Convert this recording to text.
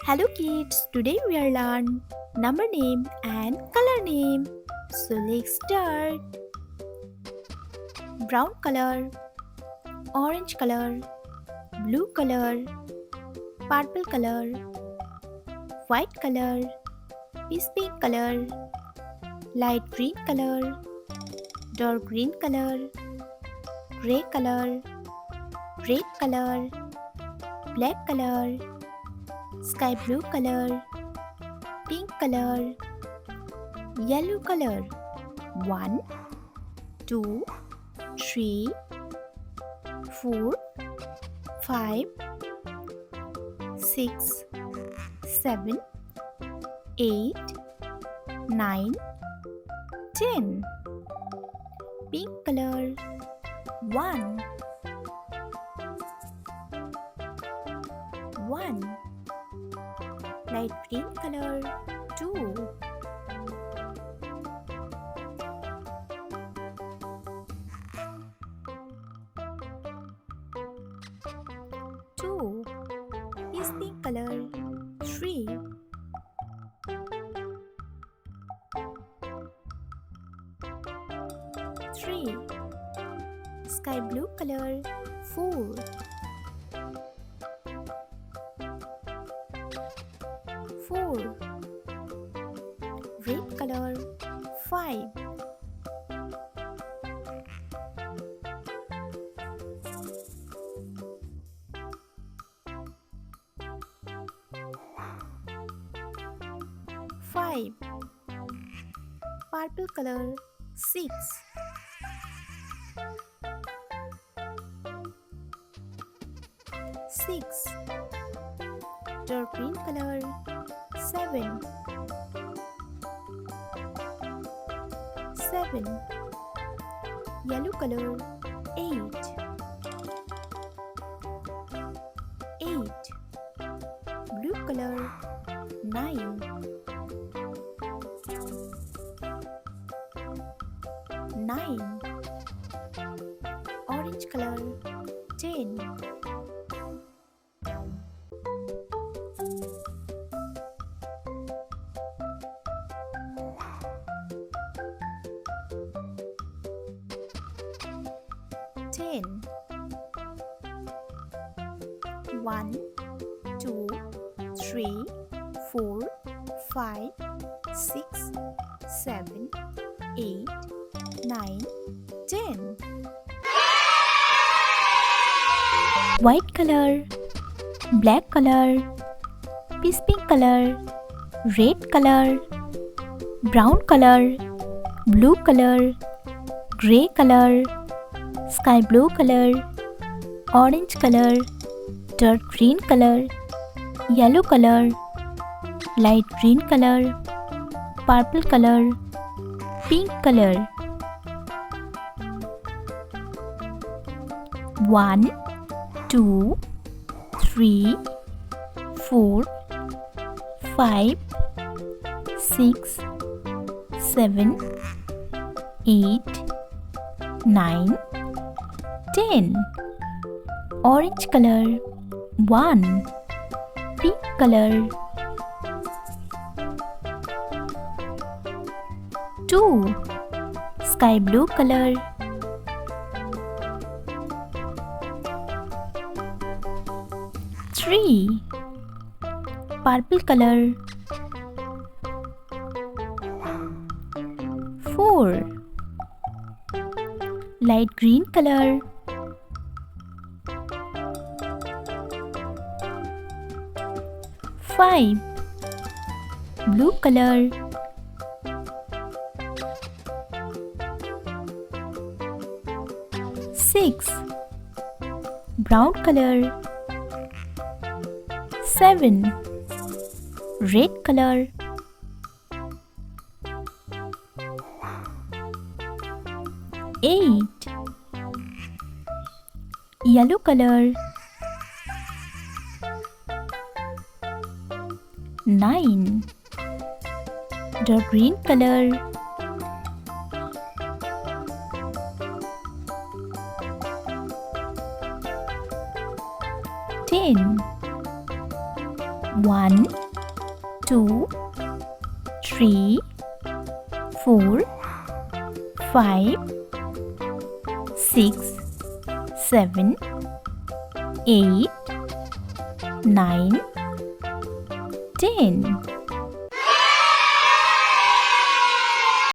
Hello kids, today we are learn number name and color name. So let's start. Brown color, orange color, blue color, purple color, white color, peach pink color, light green color, dark green color, gray color, red color, black color, sky blue color, pink color, yellow color. 1, 2, 3, 4, 5, 6, 7, 8, 9, 10. Pink color. 1, 1. Light green color. 2, 2. Is pink color. 3, 3. Sky blue color. 4, 4. Red color. 5, 5. Purple color. 6, 6. Dark green color. 7, 7. Yellow color. 8, 8. Blue color. 9, 9. Orange color. 10, 10. 1, 2, 3, 4, 5, 6, 7, 8, 9, 10. White color, black color, peach pink color, red color, brown color, blue color, gray color, sky blue color, orange color, dark green color, yellow color, light green color, purple color, pink color. 1, 2, 3, 4, 5, 6, 7, 8, 9, 10. Orange color. 1, pink color. 2, sky blue color. 3, purple color. 4, light green color. 5, blue color. 6, brown color. 7, red color. 8, yellow color. 9, dark green color. 10, 1, 2, 3, 4, 5, 6, 7, 8, 9, 10.